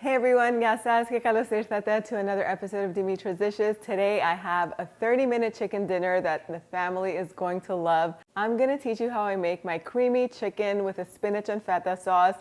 Hey everyone, ya sabes que Carlos Irtata to another episode of Dimitra's Dishes. Today I have a 30-minute chicken dinner that the family is going to love. I'm going to teach you how I make my creamy chicken with a spinach and feta sauce.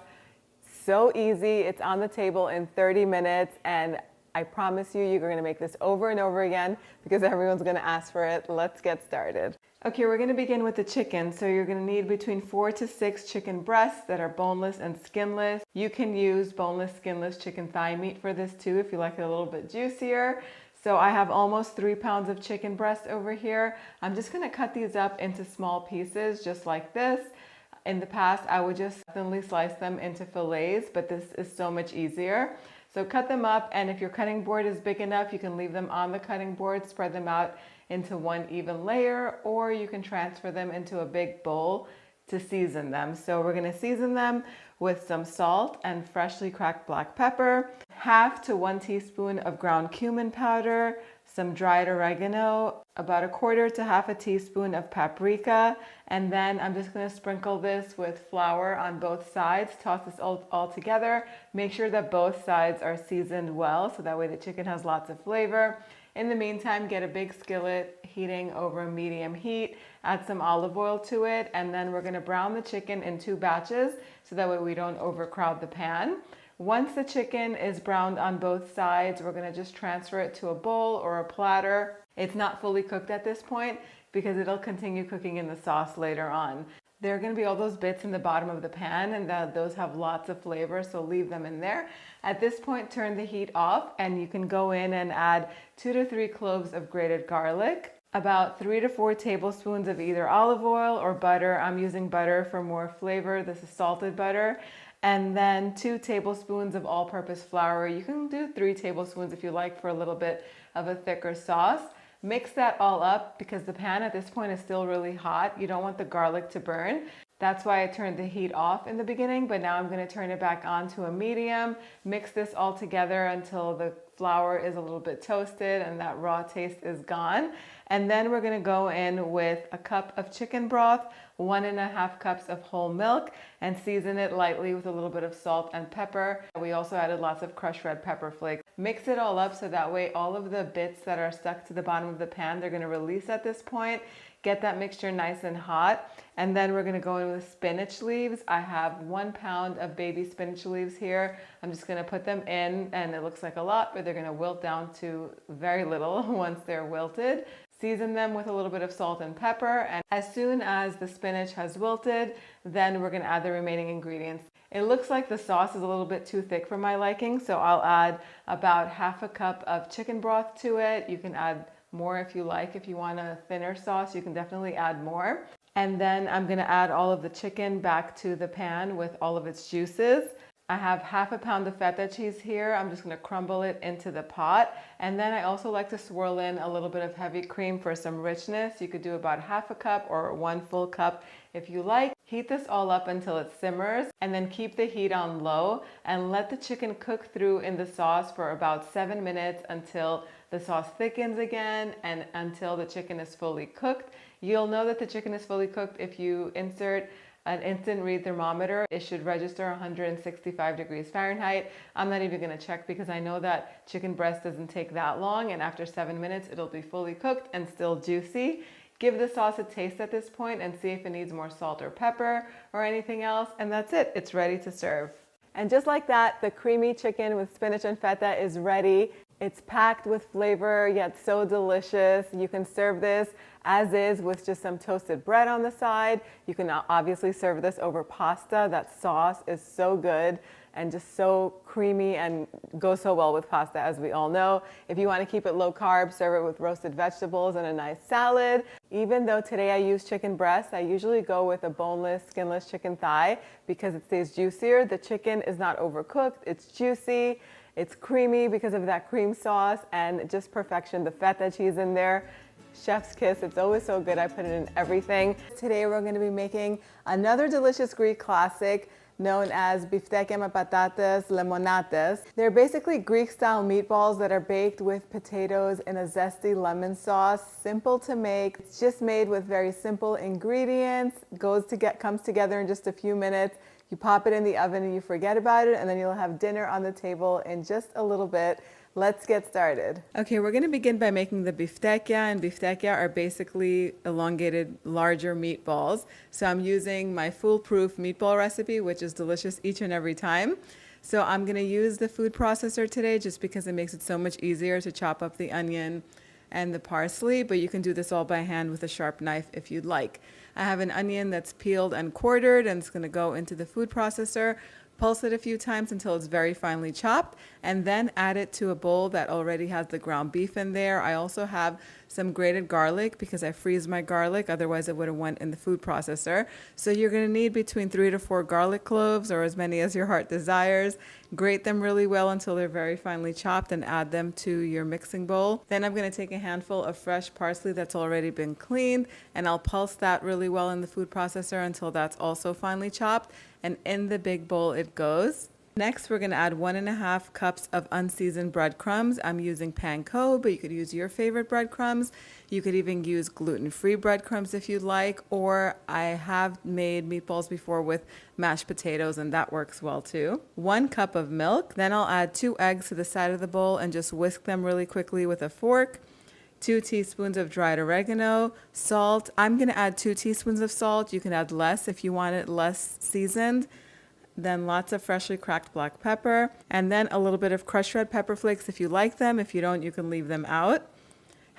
So easy, it's on the table in 30 minutes and I promise you, you're going to make this over and over again because everyone's going to ask for it. Let's get started. Okay, we're going to begin with the chicken. So you're going to need between 4 to 6 chicken breasts that are boneless and skinless. You can use boneless, skinless chicken thigh meat for this too if you like it a little bit juicier. So I have almost 3 pounds of chicken breast over here. I'm just going to cut these up into small pieces just like this. In the past, I would just thinly slice them into fillets, but this is so much easier. So cut them up, and if your cutting board is big enough, you can leave them on the cutting board, spread them out into one even layer, or you can transfer them into a big bowl to season them. So we're gonna season them with some salt and freshly cracked black pepper, 1/2 to 1 teaspoon of ground cumin powder, some dried oregano, about 1/4 to 1/2 teaspoon of paprika, and then I'm just going to sprinkle this with flour on both sides. Toss this all together. Make sure that both sides are seasoned well so that way the chicken has lots of flavor. In the meantime, get a big skillet heating over a medium heat, add some olive oil to it, and then we're going to brown the chicken in 2 batches so that way we don't overcrowd the pan. Once the chicken is browned on both sides, we're going to just transfer it to a bowl or a platter. It's not fully cooked at this point because it'll continue cooking in the sauce later on. There are going to be all those bits in the bottom of the pan and those have lots of flavor, so leave them in there. At this point, turn the heat off and you can go in and add 2 to 3 cloves of grated garlic, about 3 to 4 tablespoons of either olive oil or butter. I'm using butter for more flavor. This is salted butter. And then 2 tablespoons of all-purpose flour. You can do 3 tablespoons if you like for a little bit of a thicker sauce. Mix that all up because the pan at this point is still really hot. You don't want the garlic to burn. That's why I turned the heat off in the beginning, but now I'm going to turn it back on to a medium. Mix this all together until the flour is a little bit toasted and that raw taste is gone. And then we're going to go in with a cup of chicken broth, 1.5 cups of whole milk, and season it lightly with a little bit of salt and pepper. We also added lots of crushed red pepper flakes. Mix it all up so that way all of the bits that are stuck to the bottom of the pan, they're going to release at this point. Get that mixture nice and hot. And then we're going to go in with spinach leaves. I have 1 pound of baby spinach leaves here. I'm just going to put them in, and it looks like a lot, but they're going to wilt down to very little once they're wilted. Season them with a little bit of salt and pepper, and as soon as the spinach has wilted, then we're going to add the remaining ingredients. It looks like the sauce is a little bit too thick for my liking, so I'll add about 1/2 cup of chicken broth to it. You can add more if you like. If you want a thinner sauce, you can definitely add more. And then I'm going to add all of the chicken back to the pan with all of its juices. I have 1/2 pound of feta cheese here. I'm just going to crumble it into the pot. And then I also like to swirl in a little bit of heavy cream for some richness. You could do about 1/2 cup or 1 full cup if you like. Heat this all up until it simmers and then keep the heat on low and let the chicken cook through in the sauce for about 7 minutes until the sauce thickens again and until the chicken is fully cooked. You'll know that the chicken is fully cooked if you insert an instant read thermometer. It should register 165 degrees Fahrenheit. I'm not even going to check because I know that chicken breast doesn't take that long, and after 7 minutes it'll be fully cooked and still juicy. Give the sauce a taste at this point and see if it needs more salt or pepper or anything else, and that's it. It's ready to serve. And just like that, the creamy chicken with spinach and feta is ready. It's packed with flavor, yet so delicious. You can serve this as is with just some toasted bread on the side. You can obviously serve this over pasta. That sauce is so good and just so creamy and goes so well with pasta, as we all know. If you want to keep it low carb, serve it with roasted vegetables and a nice salad. Even though today I use chicken breast, I usually go with a boneless, skinless chicken thigh because it stays juicier. The chicken is not overcooked, it's juicy. It's creamy because of that cream sauce and just perfection. The feta cheese in there, chef's kiss. It's always so good. I put it in everything. Today we're going to be making another delicious Greek classic known as biftekia με patates lemonates. They're basically Greek-style meatballs that are baked with potatoes in a zesty lemon sauce. Simple to make. It's just made with very simple ingredients. Comes together in just a few minutes. You pop it in the oven and you forget about it, and then you'll have dinner on the table in just a little bit. Let's get started. Okay, we're gonna begin by making the biftekia, and biftekia are basically elongated, larger meatballs. So I'm using my foolproof meatball recipe, which is delicious each and every time. So I'm gonna use the food processor today just because it makes it so much easier to chop up the onion and the parsley, but you can do this all by hand with a sharp knife if you'd like. I have an onion that's peeled and quartered, and it's gonna go into the food processor. Pulse it a few times until it's very finely chopped, and then add it to a bowl that already has the ground beef in there. I also have some grated garlic because I freeze my garlic, otherwise it would have went in the food processor. So you're gonna need between 3 to 4 garlic cloves, or as many as your heart desires. Grate them really well until they're very finely chopped and add them to your mixing bowl. Then I'm gonna take a handful of fresh parsley that's already been cleaned, and I'll pulse that really well in the food processor until that's also finely chopped. And in the big bowl it goes. Next, we're gonna add 1.5 cups of unseasoned breadcrumbs. I'm using panko, but you could use your favorite breadcrumbs. You could even use gluten-free breadcrumbs if you'd like, or I have made meatballs before with mashed potatoes, and that works well too. 1 cup of milk. Then I'll add 2 eggs to the side of the bowl and just whisk them really quickly with a fork. 2 teaspoons of dried oregano, salt. I'm going to add 2 teaspoons of salt. You can add less if you want it less seasoned. Then lots of freshly cracked black pepper, and then a little bit of crushed red pepper flakes if you like them. If you don't, you can leave them out.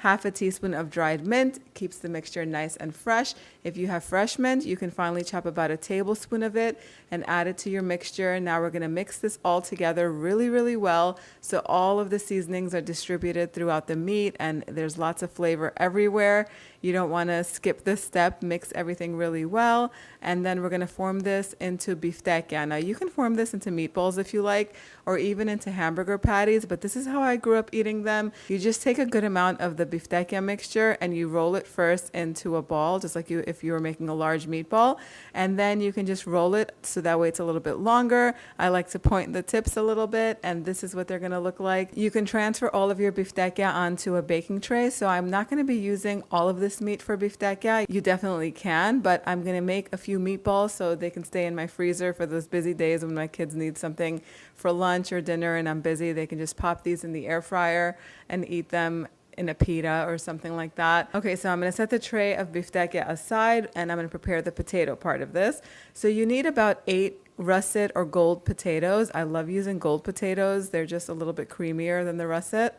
1/2 teaspoon of dried mint keeps the mixture nice and fresh. If you have fresh mint, you can finely chop about a tablespoon of it and add it to your mixture. Now we're going to mix this all together really, really well so all of the seasonings are distributed throughout the meat and there's lots of flavor everywhere. You don't want to skip this step. Mix everything really well, and then we're going to form this into biftekia. Now you can form this into meatballs if you like, or even into hamburger patties, but this is how I grew up eating them. You just take a good amount of the biftekia mixture and you roll it first into a ball, just like if you were making a large meatball, and then you can just roll it so that way it's a little bit longer. I like to point the tips a little bit, and this is what they're going to look like. You can transfer all of your biftekia onto a baking tray, so I'm not going to be using all of this meat for biftekia. You definitely can, but I'm going to make a few meatballs so they can stay in my freezer for those busy days when my kids need something for lunch or dinner and I'm busy. They can just pop these in the air fryer and eat them in a pita or something like that. Okay, so I'm going to set the tray of biftekia aside and I'm going to prepare the potato part of this. So you need about 8 russet or gold potatoes. I love using gold potatoes. They're just a little bit creamier than the russet.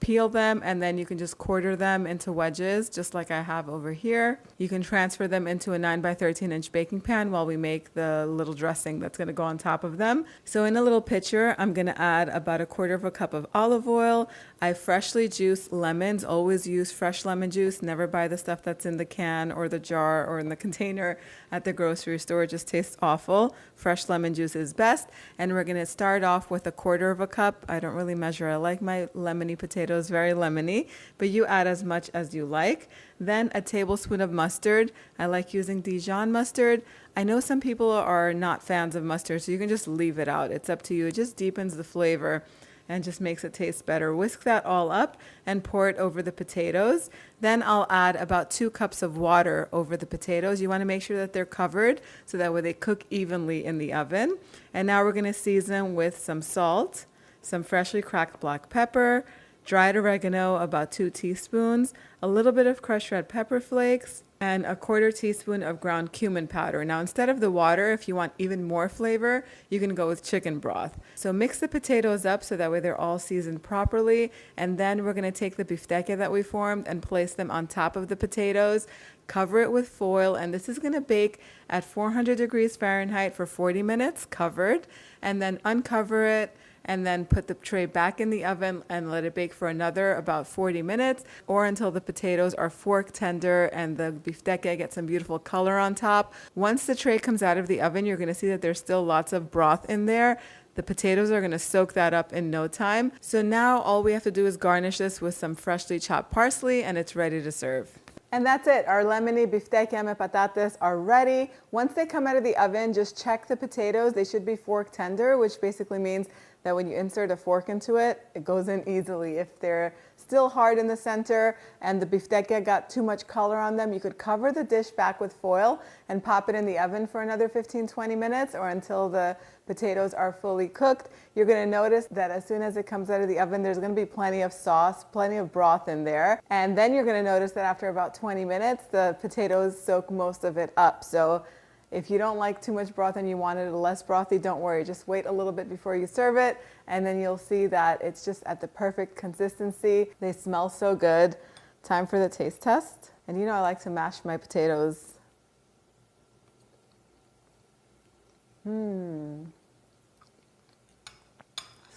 Peel them, and then you can just quarter them into wedges, just like I have over here. You can transfer them into a 9 by 13 inch baking pan while we make the little dressing that's going to go on top of them. So in a little pitcher, I'm going to add about 1/4 cup of olive oil. I freshly juiced lemons. Always use fresh lemon juice. Never buy the stuff that's in the can or the jar or in the container at the grocery store. It just tastes awful. Fresh lemon juice is best. And we're going to start off with 1/4 cup. I don't really measure. I like my lemony potatoes very lemony, but you add as much as you like. Then a tablespoon of mustard. I like using Dijon mustard. I know some people are not fans of mustard, so you can just leave it out. It's up to you. It just deepens the flavor and just makes it taste better. Whisk that all up and pour it over the potatoes. Then I'll add about 2 cups of water over the potatoes. You want to make sure that they're covered so that way they cook evenly in the oven. And now we're going to season with some salt, some freshly cracked black pepper, dried oregano, about 2 teaspoons, a little bit of crushed red pepper flakes, and 1/4 teaspoon of ground cumin powder. Now, instead of the water, if you want even more flavor, you can go with chicken broth. So mix the potatoes up so that way they're all seasoned properly, and then we're going to take the biftekia that we formed and place them on top of the potatoes. Cover it with foil, and this is going to bake at 400 degrees Fahrenheit for 40 minutes, covered, and then uncover it, and then put the tray back in the oven and let it bake for another about 40 minutes or until the potatoes are fork tender and the biftekia gets some beautiful color on top. Once the tray comes out of the oven, you're going to see that there's still lots of broth in there. The potatoes are going to soak that up in no time. So now all we have to do is garnish this with some freshly chopped parsley and it's ready to serve. And that's it. Our lemony biftekia me patatas are ready. Once they come out of the oven, just check the potatoes. They should be fork tender, which basically means that when you insert a fork into it, it goes in easily. If they're still hard in the center and the biftekia got too much color on them, you could cover the dish back with foil and pop it in the oven for another 15-20 minutes or until the potatoes are fully cooked. You're going to notice that as soon as it comes out of the oven, there's going to be plenty of sauce, plenty of broth in there. And then you're going to notice that after about 20 minutes, the potatoes soak most of it up. So if you don't like too much broth and you want it less brothy, don't worry. Just wait a little bit before you serve it, and then you'll see that it's just at the perfect consistency. They smell so good. Time for the taste test. And you know I like to mash my potatoes.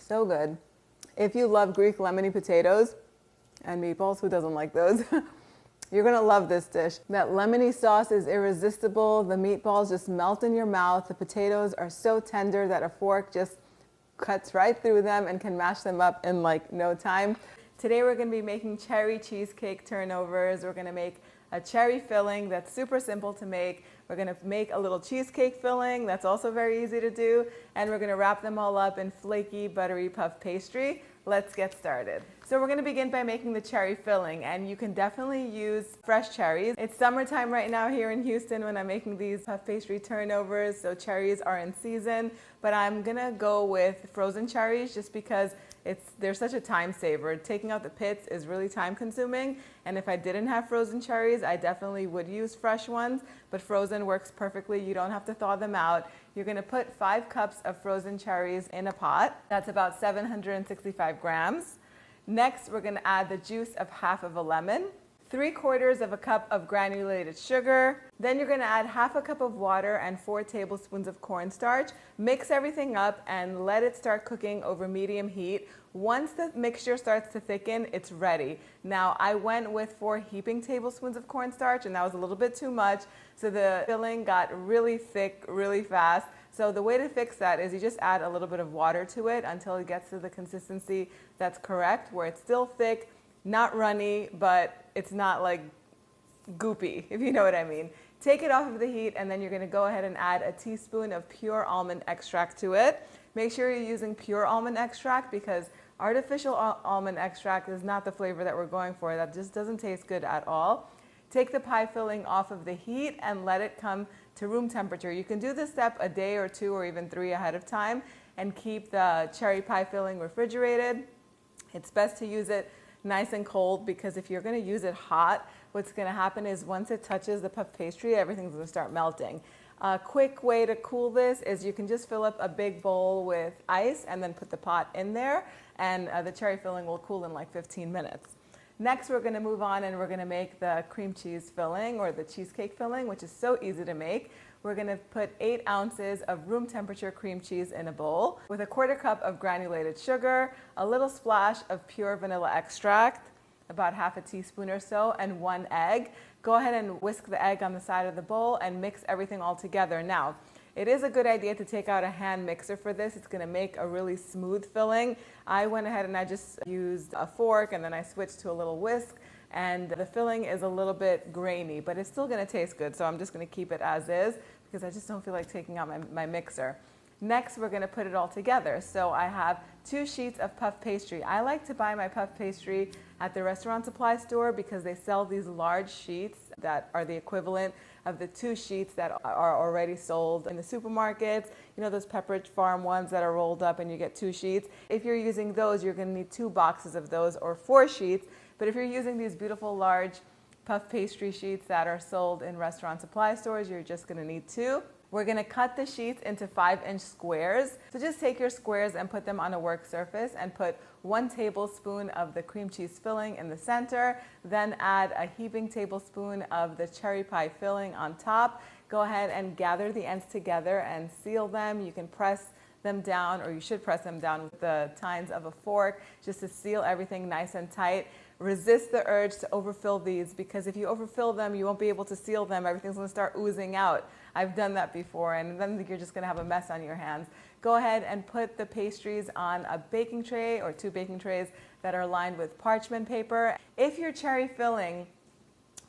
So good. If you love Greek lemony potatoes and meatballs, who doesn't like those? You're gonna love this dish. That lemony sauce is irresistible. The meatballs just melt in your mouth. The potatoes are so tender that a fork just cuts right through them and can mash them up in like no time. Today we're gonna be making cherry cheesecake turnovers. We're gonna make a cherry filling that's super simple to make. We're gonna make a little cheesecake filling that's also very easy to do. And we're gonna wrap them all up in flaky, buttery puff pastry. Let's get started. So we're gonna begin by making the cherry filling, and you can definitely use fresh cherries. It's summertime right now here in Houston when I'm making these puff pastry turnovers, so cherries are in season, but I'm gonna go with frozen cherries just because they're such a time saver. Taking out the pits is really time consuming, and if I didn't have frozen cherries, I definitely would use fresh ones, but frozen works perfectly. You don't have to thaw them out. You're gonna put 5 cups of frozen cherries in a pot. That's about 765 grams. Next, we're gonna add the juice of half of a lemon, 3/4 of a cup of granulated sugar. Then you're gonna add half a cup of water and 4 tablespoons of cornstarch. Mix everything up and let it start cooking over medium heat. Once the mixture starts to thicken, it's ready. Now, I went with 4 heaping tablespoons of cornstarch, and that was a little bit too much, so the filling got really thick really fast. So the way to fix that is you just add a little bit of water to it until it gets to the consistency that's correct, where it's still thick, not runny, but it's not like goopy, if you know what I mean. Take it off of the heat, and then you're gonna go ahead and add a teaspoon of pure almond extract to it. Make sure you're using pure almond extract because artificial almond extract is not the flavor that we're going for. That just doesn't taste good at all. Take the pie filling off of the heat and let it come to room temperature. You can do this step a day or 2 or even 3 ahead of time and keep the cherry pie filling refrigerated. It's best to use it nice and cold because if you're going to use it hot, what's going to happen is once it touches the puff pastry, everything's going to start melting. A quick way to cool this is you can just fill up a big bowl with ice and then put the pot in there, and the cherry filling will cool in like 15 minutes. Next, we're going to move on and we're going to make the cream cheese filling or the cheesecake filling, which is so easy to make. We're going to put 8 ounces of room temperature cream cheese in a bowl with a 1/4 cup of granulated sugar, a little splash of pure vanilla extract, about half a teaspoon or so, and 1 egg. Go ahead and whisk the egg on the side of the bowl and mix everything all together. Now, it is a good idea to take out a hand mixer for this. It's going to make a really smooth filling. I went ahead and I just used a fork and then I switched to a little whisk, and the filling is a little bit grainy, but it's still going to taste good, so I'm just going to keep it as is because I just don't feel like taking out my mixer. Next, we're going to put it all together. So I have 2 sheets of puff pastry. I like to buy my puff pastry at the restaurant supply store because they sell these large sheets that are the equivalent of the 2 sheets that are already sold in the supermarkets. You know, those Pepperidge Farm ones that are rolled up and you get 2 sheets. If you're using those, you're going to need 2 boxes of those or 4 sheets. But if you're using these beautiful large puff pastry sheets that are sold in restaurant supply stores, you're just going to need 2. We're going to cut the sheets into 5-inch squares. So just take your squares and put them on a work surface and put 1 tablespoon of the cream cheese filling in the center. Then add a heaping tablespoon of the cherry pie filling on top. Go ahead and gather the ends together and seal them. You can press them down, or you should press them down with the tines of a fork just to seal everything nice and tight. Resist the urge to overfill these because if you overfill them, you won't be able to seal them. Everything's going to start oozing out. I've done that before, and then you're just going to have a mess on your hands. Go ahead and put the pastries on a baking tray or 2 baking trays that are lined with parchment paper. If your cherry filling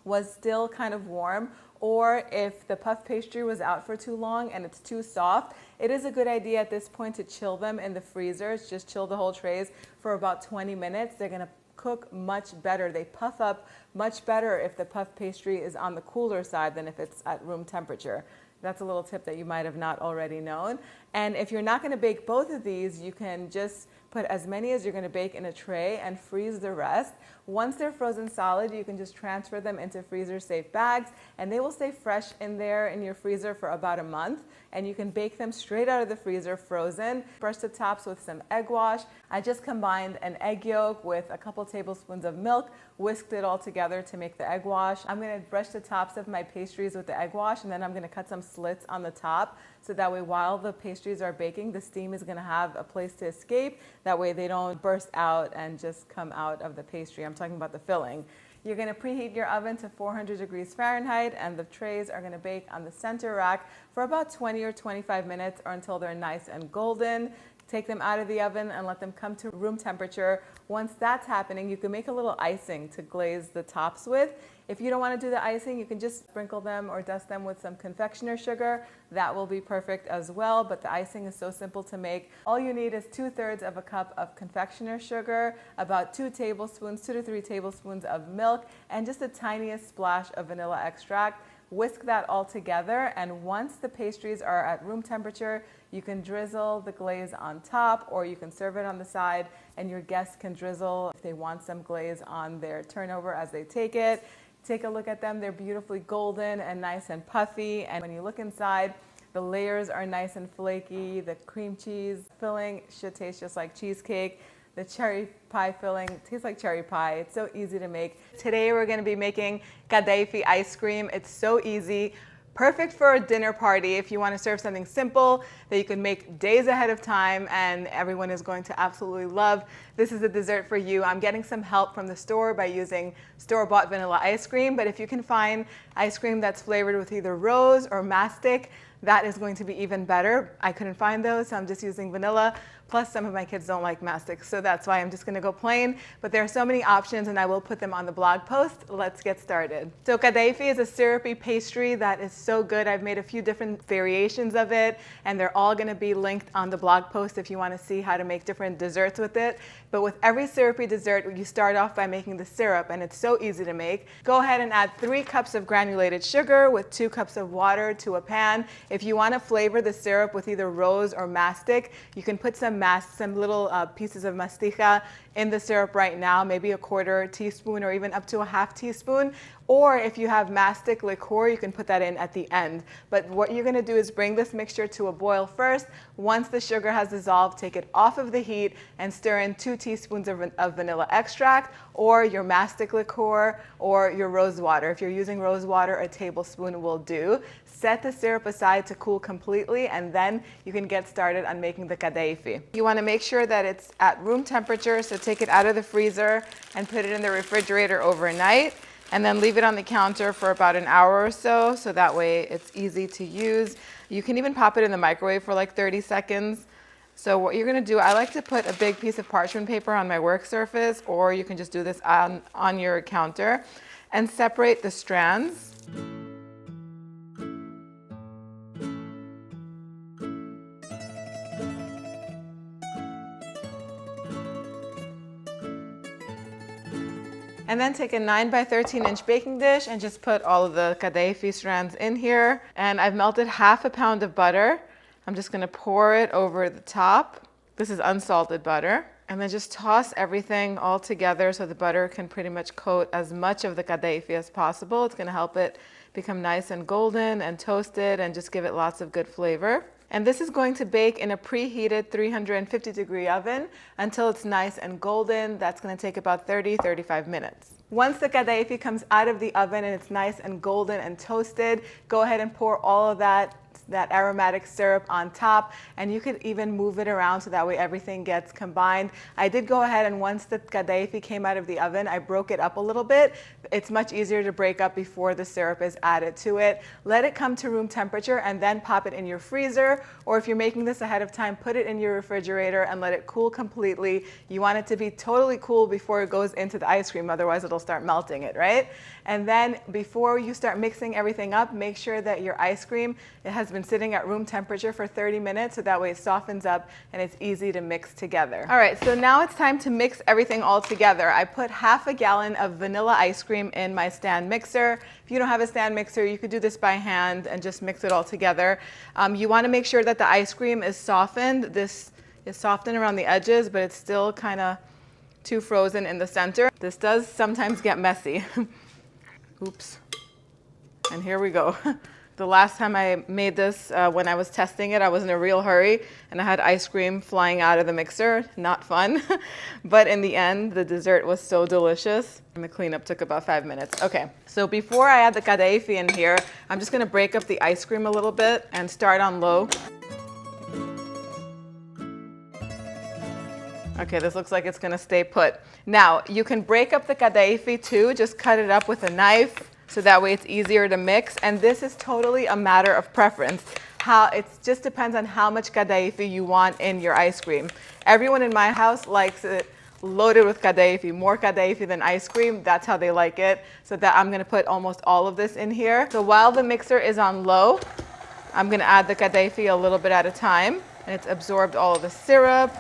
was still kind of warm, or if the puff pastry was out for too long and it's too soft, it is a good idea at this point to chill them in the freezers. Just chill the whole trays for about 20 minutes. They're gonna cook much better. They puff up much better if the puff pastry is on the cooler side than if it's at room temperature. That's a little tip that you might have not already known. And if you're not going to bake both of these, you can just put as many as you're going to bake in a tray and freeze the rest. Once they're frozen solid, you can just transfer them into freezer-safe bags, and they will stay fresh in there in your freezer for about a month. And you can bake them straight out of the freezer frozen. Brush the tops with some egg wash. I just combined an egg yolk with a couple tablespoons of milk, whisked it all together to make the egg wash. I'm going to brush the tops of my pastries with the egg wash, and then I'm going to cut some slits on the top, so that way while the pastries are baking, the steam is going to have a place to escape. That way they don't burst out and just come out of the pastry. I'm talking about the filling. You're going to preheat your oven to 400 degrees Fahrenheit, and the trays are going to bake on the center rack for about 20 or 25 minutes, or until they're nice and golden. Take them out of the oven and let them come to room temperature. Once that's happening, you can make a little icing to glaze the tops with. If you don't want to do the icing, you can just sprinkle them or dust them with some confectioner sugar. That will be perfect as well, but the icing is so simple to make. All you need is 2/3 of a cup of confectioner sugar, about 2 to 3 tablespoons of milk, and just the tiniest splash of vanilla extract. Whisk that all together, and once the pastries are at room temperature, you can drizzle the glaze on top, or you can serve it on the side, and your guests can drizzle if they want some glaze on their turnover as they take it. Take a look at them. They're beautifully golden and nice and puffy, and when you look inside, the layers are nice and flaky. The cream cheese filling should taste just like cheesecake. The cherry pie filling tastes like cherry pie. It's so easy to make. Today we're going to be making Kadifi ice cream. It's so easy. Perfect for a dinner party if you want to serve something simple that you can make days ahead of time and everyone is going to absolutely love. This is a dessert for you. I'm getting some help from the store by using store-bought vanilla ice cream, but if you can find ice cream that's flavored with either rose or mastic, that is going to be even better. I couldn't find those, so I'm just using vanilla. Plus, some of my kids don't like mastic, so that's why I'm just going to go plain. But there are so many options, and I will put them on the blog post. Let's get started. So Kadifi is a syrupy pastry that is so good. I've made a few different variations of it, and they're all going to be linked on the blog post if you want to see how to make different desserts with it. But with every syrupy dessert, you start off by making the syrup, and it's so easy to make. Go ahead and add 3 cups of granulated sugar with 2 cups of water to a pan. If you want to flavor the syrup with either rose or mastic, you can put some little pieces of mastica in the syrup right now, maybe a 1/4 teaspoon or even up to a 1/2 teaspoon. Or if you have mastic liqueur, you can put that in at the end. But what you're going to do is bring this mixture to a boil first. Once the sugar has dissolved, take it off of the heat and stir in 2 teaspoons of vanilla extract, or your mastic liqueur, or your rose water. If you're using rose water, a tablespoon will do. Set the syrup aside to cool completely, and then you can get started on making the Kadifi. You want to make sure that it's at room temperature, so take it out of the freezer and put it in the refrigerator overnight, and then leave it on the counter for about an hour or so, so that way it's easy to use. You can even pop it in the microwave for like 30 seconds. So what you're going to do, I like to put a big piece of parchment paper on my work surface, or you can just do this on your counter, and separate the strands. And then take a 9 by 13 inch baking dish and just put all of the Kadifi strands in here. And I've melted 1/2 pound of butter. I'm just going to pour it over the top. This is unsalted butter. And then just toss everything all together so the butter can pretty much coat as much of the Kadifi as possible. It's going to help it become nice and golden and toasted and just give it lots of good flavor. And this is going to bake in a preheated 350 degree oven until it's nice and golden. That's going to take about 30-35 minutes. Once the Kadifi comes out of the oven and it's nice and golden and toasted, go ahead and pour all of that that aromatic syrup on top, and you could even move it around so that way everything gets combined. I did go ahead and once the Kadifi came out of the oven, I broke it up a little bit. It's much easier to break up before the syrup is added to it. Let it come to room temperature and then pop it in your freezer, or if you're making this ahead of time, put it in your refrigerator and let it cool completely. You want it to be totally cool before it goes into the ice cream, otherwise it'll start melting it, right? And then before you start mixing everything up, make sure that your ice cream, it has been sitting at room temperature for 30 minutes, so that way it softens up and it's easy to mix together. All right, so now it's time to mix everything all together. I put half a gallon of vanilla ice cream in my stand mixer. If you don't have a stand mixer, you could do this by hand and just mix it all together. You want to make sure that the ice cream is softened. This is softened around the edges, but it's still kind of too frozen in the center. This does sometimes get messy. Oops. And here we go. The last time I made this, when I was testing it, I was in a real hurry and I had ice cream flying out of the mixer. Not fun. But in the end, the dessert was so delicious. And the cleanup took about 5 minutes. Okay, so before I add the Kadifi in here, I'm just gonna break up the ice cream a little bit and start on low. Okay, this looks like it's gonna stay put. Now, you can break up the Kadifi too, just cut it up with a knife, so that way it's easier to mix. And this is totally a matter of preference. It just depends on how much Kadifi you want in your ice cream. Everyone in my house likes it loaded with Kadifi, more Kadifi than ice cream. That's how they like it. So that I'm gonna put almost all of this in here. So while the mixer is on low, I'm gonna add the Kadifi a little bit at a time. And it's absorbed all of the syrup.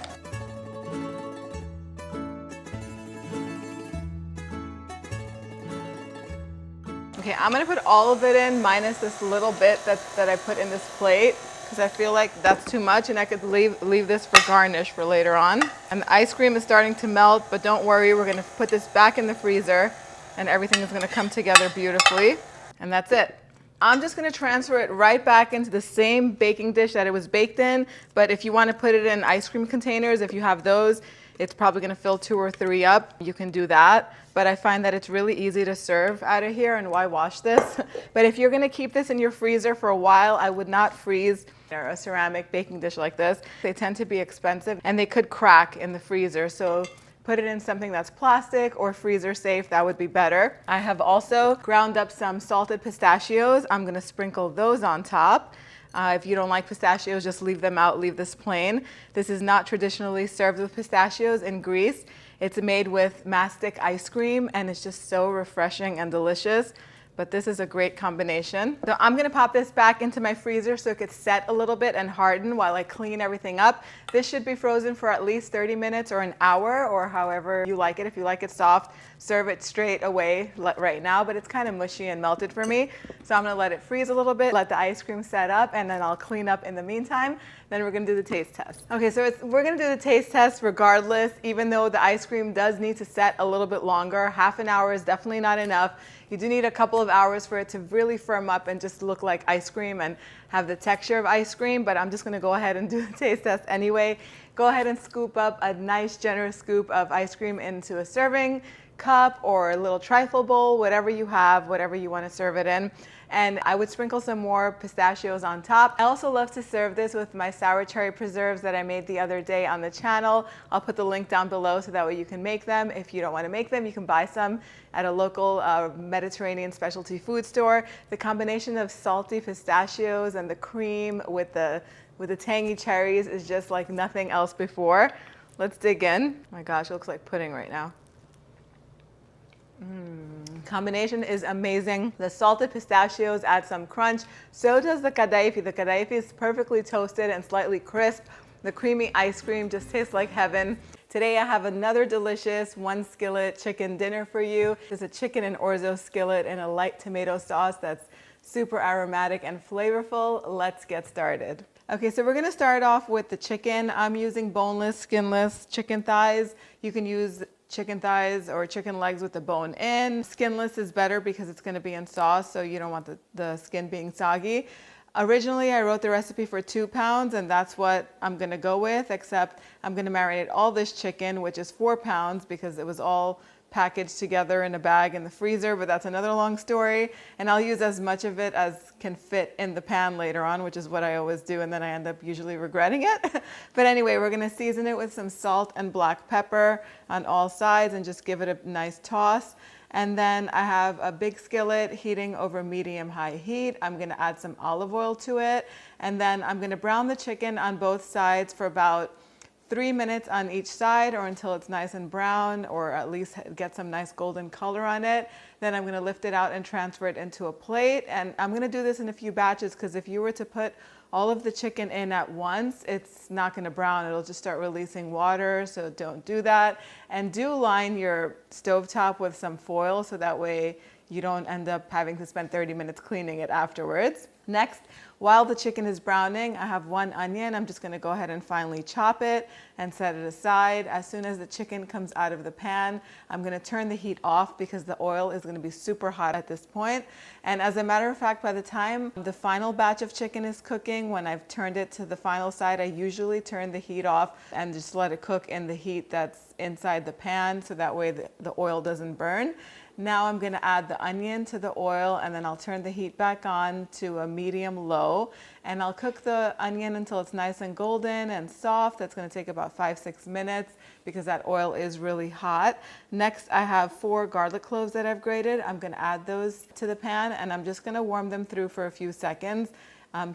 Okay, I'm gonna put all of it in minus this little bit that I put in this plate because I feel like that's too much and I could leave this for garnish for later on. And the ice cream is starting to melt, but don't worry, we're gonna put this back in the freezer and everything is gonna come together beautifully. And that's it. I'm just gonna transfer it right back into the same baking dish that it was baked in, but if you wanna put it in ice cream containers, if you have those, it's probably gonna fill 2 or 3 up. You can do that. But I find that it's really easy to serve out of here, and why wash this? But if you're gonna keep this in your freezer for a while, I would not freeze a ceramic baking dish like this. They tend to be expensive and they could crack in the freezer. So put it in something that's plastic or freezer safe, that would be better. I have also ground up some salted pistachios. I'm gonna sprinkle those on top. If you don't like pistachios, just leave them out, leave this plain. This is not traditionally served with pistachios in Greece. It's made with mastic ice cream and it's just so refreshing and delicious. But this is a great combination. So I'm gonna pop this back into my freezer so it could set a little bit and harden while I clean everything up. This should be frozen for at least 30 minutes or an hour or however you like it. If you like it soft, serve it straight away right now, but it's kind of mushy and melted for me. So I'm gonna let it freeze a little bit, let the ice cream set up, and then I'll clean up in the meantime. Then we're gonna do the taste test. Okay, so we're gonna do the taste test regardless, even though the ice cream does need to set a little bit longer. Half an hour is definitely not enough. You do need a couple of hours for it to really firm up and just look like ice cream and have the texture of ice cream, but I'm just gonna go ahead and do the taste test anyway. Go ahead and scoop up a nice generous scoop of ice cream into a serving cup or a little trifle bowl, whatever you have, whatever you wanna serve it in. And I would sprinkle some more pistachios on top. I also love to serve this with my sour cherry preserves that I made the other day on the channel. I'll put the link down below so that way you can make them. If you don't want to make them, you can buy some at a local Mediterranean specialty food store. The combination of salty pistachios and the cream with the tangy cherries is just like nothing else before. Let's dig in. Oh my gosh, it looks like pudding right now. Combination is amazing. The salted pistachios add some crunch. So does the Kadifi. The Kadifi is perfectly toasted and slightly crisp. The creamy ice cream just tastes like heaven. Today I have another delicious one-skillet chicken dinner for you. It's a chicken and orzo skillet in a light tomato sauce that's super aromatic and flavorful. Let's get started. Okay, so we're gonna start off with the chicken. I'm using boneless, skinless chicken thighs. You can use chicken thighs or chicken legs with the bone in. Skinless is better because it's gonna be in sauce, so you don't want the skin being soggy. Originally, I wrote the recipe for 2 pounds, and that's what I'm gonna go with, except I'm gonna marinate all this chicken, which is 4 pounds, because it was all packaged together in a bag in the freezer, but that's another long story. And I'll use as much of it as can fit in the pan later on, which is what I always do, and then I end up usually regretting it. But anyway, we're gonna season it with some salt and black pepper on all sides and just give it a nice toss. And then I have a big skillet heating over medium-high heat. I'm gonna add some olive oil to it, and then I'm gonna brown the chicken on both sides for about 3 minutes on each side, or until it's nice and brown, or at least get some nice golden color on it. Then I'm gonna lift it out and transfer it into a plate. And I'm gonna do this in a few batches, because if you were to put all of the chicken in at once, it's not gonna brown. It'll just start releasing water, so don't do that. And do line your stovetop with some foil, so that way you don't end up having to spend 30 minutes cleaning it afterwards. Next, while the chicken is browning, I have 1 onion. I'm just gonna go ahead and finely chop it and set it aside. As soon as the chicken comes out of the pan, I'm gonna turn the heat off because the oil is gonna be super hot at this point. And as a matter of fact, by the time the final batch of chicken is cooking, when I've turned it to the final side, I usually turn the heat off and just let it cook in the heat that's inside the pan, so that way the oil doesn't burn. Now I'm gonna add the onion to the oil, and then I'll turn the heat back on to a medium-low, and I'll cook the onion until it's nice and golden and soft. That's gonna take about 5-6 minutes because that oil is really hot. Next, I have 4 garlic cloves that I've grated. I'm gonna add those to the pan, and I'm just gonna warm them through for a few seconds.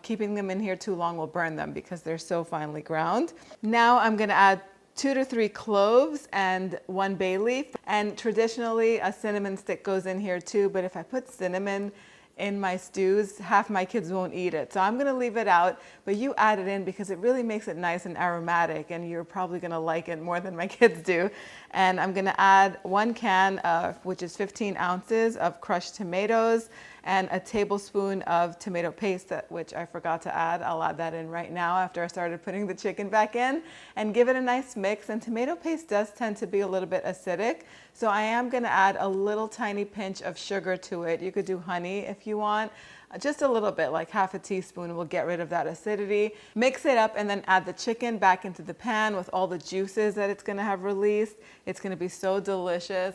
Keeping them in here too long will burn them because they're so finely ground. Now I'm gonna add 2 to 3 cloves and 1 bay leaf. And traditionally a cinnamon stick goes in here too, but if I put cinnamon in my stews, half my kids won't eat it. So I'm gonna leave it out, but you add it in because it really makes it nice and aromatic, and you're probably gonna like it more than my kids do. And I'm gonna add 1 can, which is 15 ounces of crushed tomatoes, and a tablespoon of tomato paste, which I forgot to add. I'll add that in right now after I started putting the chicken back in, and give it a nice mix. And tomato paste does tend to be a little bit acidic, so I am gonna add a little tiny pinch of sugar to it. You could do honey if you want. Just a little bit, like half a teaspoon, will get rid of that acidity. Mix it up and then add the chicken back into the pan with all the juices that it's gonna have released. It's gonna be so delicious.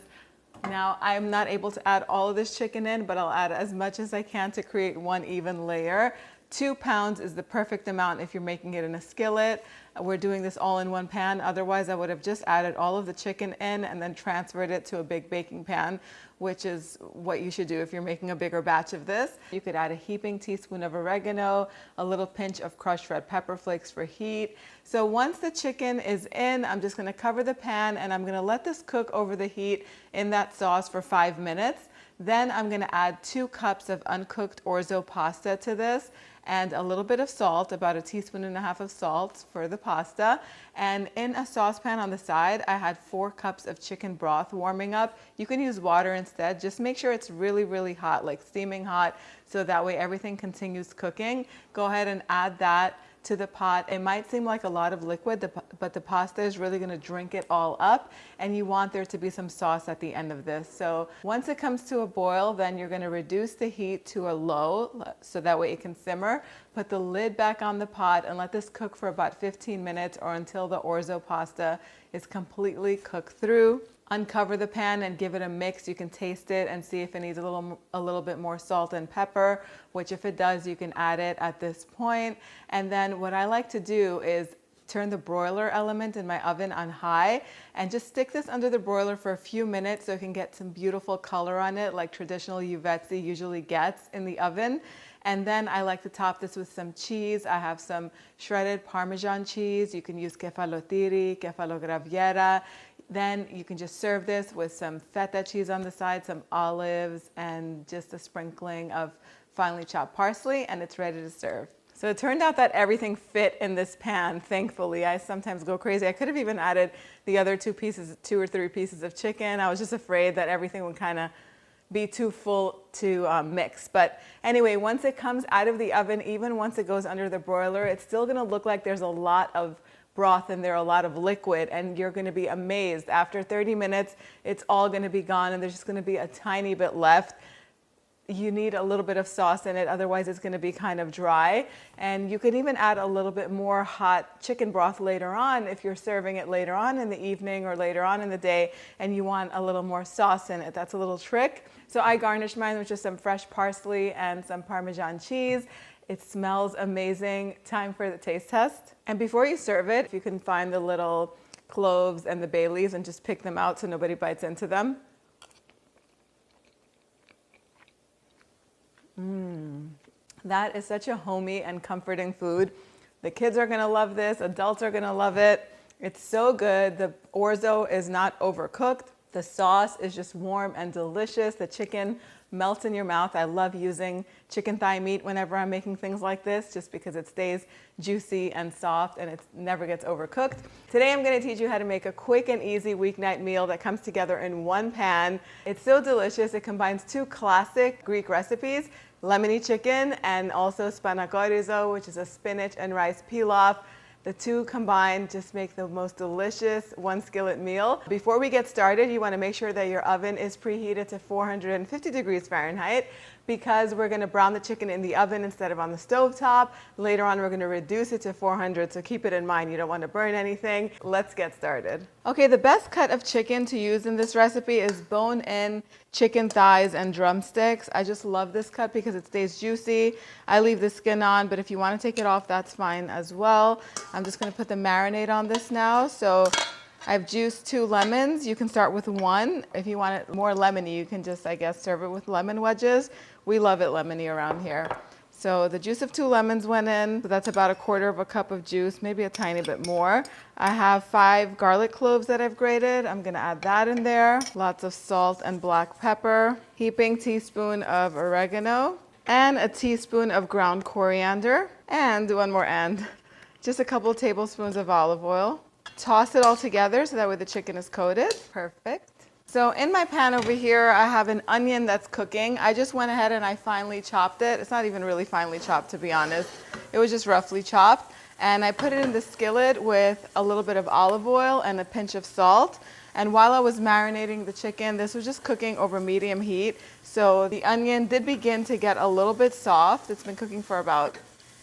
Now, I'm not able to add all of this chicken in, but I'll add as much as I can to create one even layer. 2 pounds is the perfect amount if you're making it in a skillet. We're doing this all in one pan. Otherwise, I would have just added all of the chicken in and then transferred it to a big baking pan, which is what you should do if you're making a bigger batch of this. You could add a heaping teaspoon of oregano, a little pinch of crushed red pepper flakes for heat. So once the chicken is in, I'm just gonna cover the pan and I'm gonna let this cook over the heat in that sauce for 5 minutes. Then I'm gonna add 2 cups of uncooked orzo pasta to this, and a little bit of salt, about 1.5 teaspoons of salt for the pasta. And in a saucepan on the side, I had 4 cups of chicken broth warming up. You can use water instead. Just make sure it's really, really hot, like steaming hot, so that way everything continues cooking. Go ahead and add that to the pot. It might seem like a lot of liquid, but the pasta is really gonna drink it all up, and you want there to be some sauce at the end of this. So once it comes to a boil, then you're gonna reduce the heat to a low, so that way it can simmer. Put the lid back on the pot and let this cook for about 15 minutes or until the orzo pasta is completely cooked through. Uncover the pan and give it a mix. You can taste it and see if it needs a little bit more salt and pepper, which if it does, you can add it at this point. And then what I like to do is turn the broiler element in my oven on high and just stick this under the broiler for a few minutes so it can get some beautiful color on it, like traditional uvetzi usually gets in the oven. And then I like to top this with some cheese. I have some shredded Parmesan cheese. You can use kefalotiri, kefalograviera. Then you can just serve this with some feta cheese on the side, some olives, and just a sprinkling of finely chopped parsley, and it's ready to serve. So it turned out that everything fit in this pan, thankfully. I sometimes go crazy. I could have even added the other 2 or 3 pieces of chicken. I was just afraid that everything would kind of be too full to mix. But anyway, once it comes out of the oven, even once it goes under the broiler, it's still gonna look like there's a lot of broth in there, a lot of liquid, and you're gonna be amazed. After 30 minutes, it's all gonna be gone and there's just gonna be a tiny bit left. you need a little bit of sauce in it, otherwise it's going to be kind of dry. And you could even add a little bit more hot chicken broth later on if you're serving it later on in the evening or later on in the day and you want a little more sauce in it. That's a little trick. So I garnished mine with just some fresh parsley and some Parmesan cheese. It smells amazing. Time for the taste test. And before you serve it, if you can find the little cloves and the bay leaves and just pick them out so nobody bites into them. That is such a homey and comforting food. The kids are gonna love this, adults are gonna love it. It's so good. The orzo is not overcooked. The sauce is just warm and delicious. The chicken melts in your mouth. I love using chicken thigh meat whenever I'm making things like this, just because it stays juicy and soft and it never gets overcooked. Today I'm going to teach you how to make a quick and easy weeknight meal that comes together in one pan. It's so delicious. It combines two classic Greek recipes, lemony chicken and also spinach orzo, which is a spinach and rice pilaf. The two combined just make the most delicious one skillet meal. Before we get started, you want to make sure that your oven is preheated to 450 degrees Fahrenheit because we're going to brown the chicken in the oven instead of on the stove top. Later on, we're going to reduce it to 400, so keep it in mind. You don't want to burn anything. Let's get started. Okay, the best cut of chicken to use in this recipe is bone-in chicken thighs and drumsticks. I just love this cut because it stays juicy. I leave the skin on, but if you want to take it off, that's fine as well. I'm just going to put the marinade on this now. So I've juiced 2 lemons. You can start with 1. If you want it more lemony, you can just, I guess, serve it with lemon wedges. We love it lemony around here. So the juice of 2 lemons went in. So that's about 1/4 cup of juice, maybe a tiny bit more. I have 5 garlic cloves that I've grated. I'm going to add that in there. Lots of salt and black pepper. Heaping teaspoon of oregano. And a teaspoon of ground coriander. And one more and. Just a couple tablespoons of olive oil. Toss it all together so that way the chicken is coated. Perfect. So in my pan over here, I have an onion that's cooking. I just went ahead and I finely chopped it. It's not even really finely chopped, to be honest. It was just roughly chopped. And I put it in the skillet with a little bit of olive oil and a pinch of salt. And while I was marinating the chicken, this was just cooking over medium heat. So the onion did begin to get a little bit soft. It's been cooking for about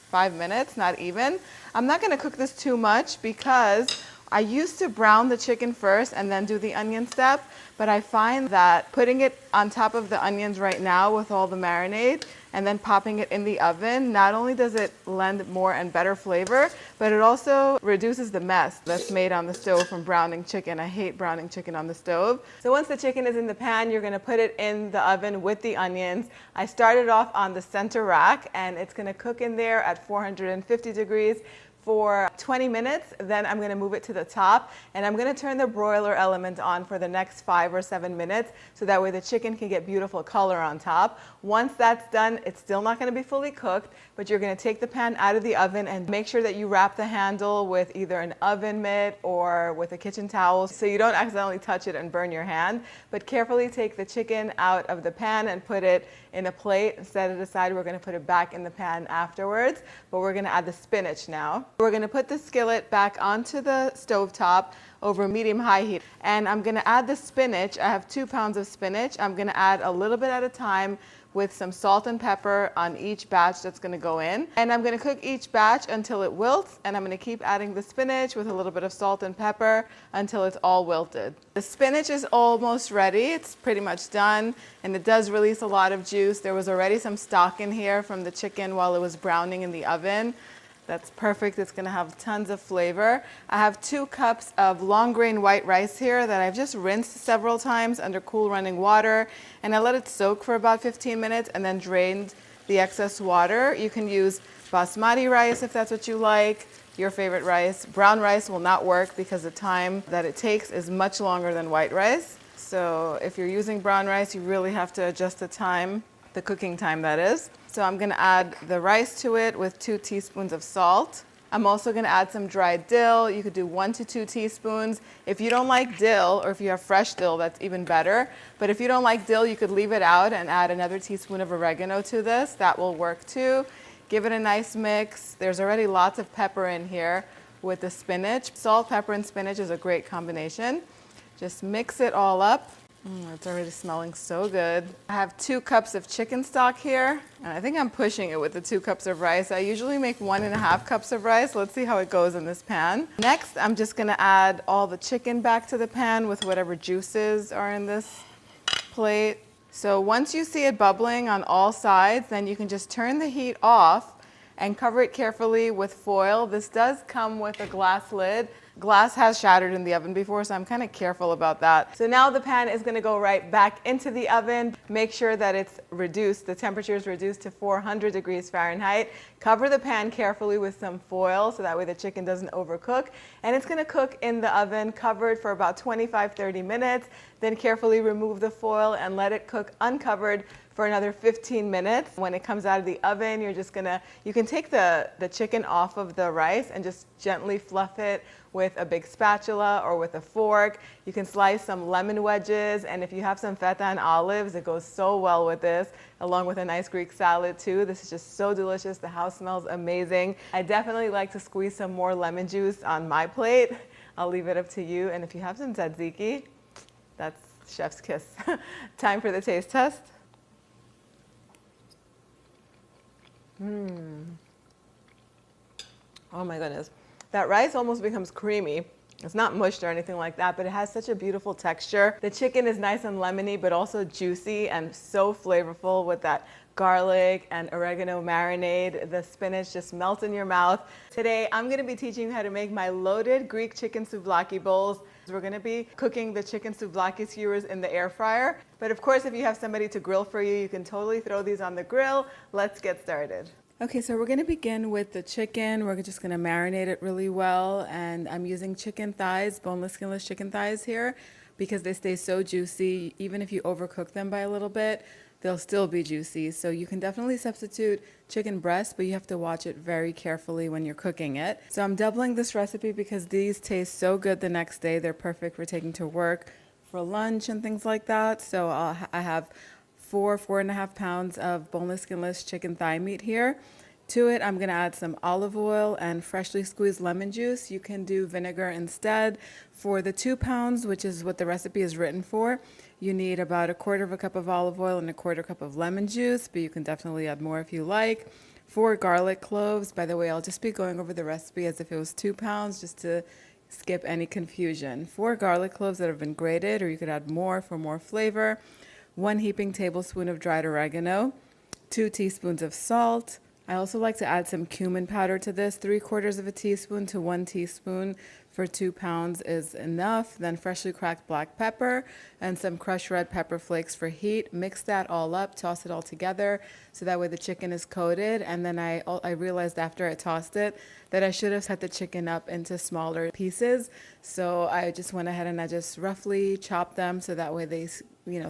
5 minutes, not even. I'm not going to cook this too much because I used to brown the chicken first and then do the onion step, but I find that putting it on top of the onions right now with all the marinade and then popping it in the oven, not only does it lend more and better flavor, but it also reduces the mess that's made on the stove from browning chicken. I hate browning chicken on the stove. So once the chicken is in the pan, you're gonna put it in the oven with the onions. I started off on the center rack and it's gonna cook in there at 450 degrees for 20 minutes, then I'm gonna move it to the top and I'm gonna turn the broiler element on for the next 5 or 7 minutes so that way the chicken can get beautiful color on top. Once that's done, it's still not gonna be fully cooked, but you're gonna take the pan out of the oven and make sure that you wrap the handle with either an oven mitt or with a kitchen towel so you don't accidentally touch it and burn your hand. But carefully take the chicken out of the pan and put it in a plate, set it aside. We're gonna put it back in the pan afterwards, but we're gonna add the spinach now. We're gonna put the skillet back onto the stovetop over medium-high heat. And I'm gonna add the spinach. I have 2 pounds of spinach. I'm gonna add a little bit at a time with some salt and pepper on each batch that's gonna go in. And I'm gonna cook each batch until it wilts, and I'm gonna keep adding the spinach with a little bit of salt and pepper until it's all wilted. The spinach is almost ready. It's pretty much done, and it does release a lot of juice. There was already some stock in here from the chicken while it was browning in the oven. That's perfect. It's going to have tons of flavor. I have 2 cups of long grain white rice here that I've just rinsed several times under cool running water, and I let it soak for about 15 minutes and then drained the excess water. You can use basmati rice if that's what you like, your favorite rice. Brown rice will not work because the time that it takes is much longer than white rice. So if you're using brown rice, you really have to adjust the time, the cooking time that is. So I'm gonna add the rice to it with 2 teaspoons of salt. I'm also gonna add some dried dill. You could do 1 to 2 teaspoons. If you don't like dill, or if you have fresh dill, that's even better. But if you don't like dill, you could leave it out and add another teaspoon of oregano to this. That will work too. Give it a nice mix. There's already lots of pepper in here with the spinach. Salt, pepper, and spinach is a great combination. Just mix it all up. It's already smelling so good. I have 2 cups of chicken stock here, and I think I'm pushing it with the 2 cups of rice. I usually make 1.5 cups of rice. Let's see how it goes in this pan. Next, I'm just gonna add all the chicken back to the pan with whatever juices are in this plate. So once you see it bubbling on all sides, then you can just turn the heat off and cover it carefully with foil. This does come with a glass lid. Glass has shattered in the oven before, so I'm kind of careful about that. So now the pan is gonna go right back into the oven. Make sure that it's reduced, the temperature is reduced to 400 degrees Fahrenheit. Cover the pan carefully with some foil so that way the chicken doesn't overcook. And it's gonna cook in the oven covered for about 25-30 minutes. Then carefully remove the foil and let it cook uncovered for another 15 minutes. When it comes out of the oven, you can take the chicken off of the rice and just gently fluff it with a big spatula or with a fork. You can slice some lemon wedges, and if you have some feta and olives, it goes so well with this, along with a nice Greek salad too. This is just so delicious. The house smells amazing. I definitely like to squeeze some more lemon juice on my plate. I'll leave it up to you. And if you have some tzatziki, that's chef's kiss. Time for the taste test. Oh my goodness. That rice almost becomes creamy. It's not mushed or anything like that, but it has such a beautiful texture. The chicken is nice and lemony, but also juicy and so flavorful with that garlic and oregano marinade. The spinach just melts in your mouth. Today, I'm gonna be teaching you how to make my loaded Greek chicken souvlaki bowls. We're gonna be cooking the chicken souvlaki skewers in the air fryer. But of course, if you have somebody to grill for you, you can totally throw these on the grill. Let's get started. Okay, so we're gonna begin with the chicken. We're just gonna marinate it really well. And I'm using chicken thighs, boneless, skinless chicken thighs here because they stay so juicy. Even if you overcook them by a little bit, they'll still be juicy. So you can definitely substitute chicken breast, but you have to watch it very carefully when you're cooking it. So I'm doubling this recipe because these taste so good the next day. They're perfect for taking to work, for lunch and things like that. So I have 4.5 pounds of boneless, skinless chicken thigh meat here. To it, I'm gonna add some olive oil and freshly squeezed lemon juice. You can do vinegar instead. For the 2 pounds, which is what the recipe is written for, you need about 1/4 cup of olive oil and 1/4 cup of lemon juice, but you can definitely add more if you like. 4 garlic cloves. By the way, I'll just be going over the recipe as if it was 2 pounds, just to skip any confusion. 4 garlic cloves that have been grated, or you could add more for more flavor. 1 heaping tablespoon of dried oregano, 2 teaspoons of salt. I also like to add some cumin powder to this. 3/4 of a teaspoon to 1 teaspoon for 2 pounds is enough. Then freshly cracked black pepper and some crushed red pepper flakes for heat. Mix that all up, toss it all together so that way the chicken is coated. And then I realized after I tossed it that I should have cut the chicken up into smaller pieces. So I just went ahead and I just roughly chopped them so that way they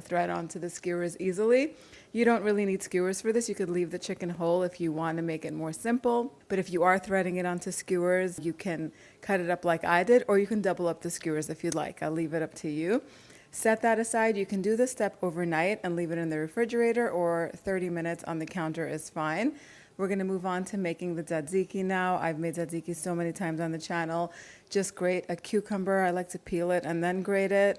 thread onto the skewers easily. You don't really need skewers for this. You could leave the chicken whole if you want to make it more simple. But if you are threading it onto skewers, you can cut it up like I did, or you can double up the skewers if you'd like. I'll leave it up to you. Set that aside. You can do this step overnight and leave it in the refrigerator, or 30 minutes on the counter is fine. We're going to move on to making the tzatziki now. I've made tzatziki so many times on the channel. Just grate a cucumber. I like to peel it and then grate it.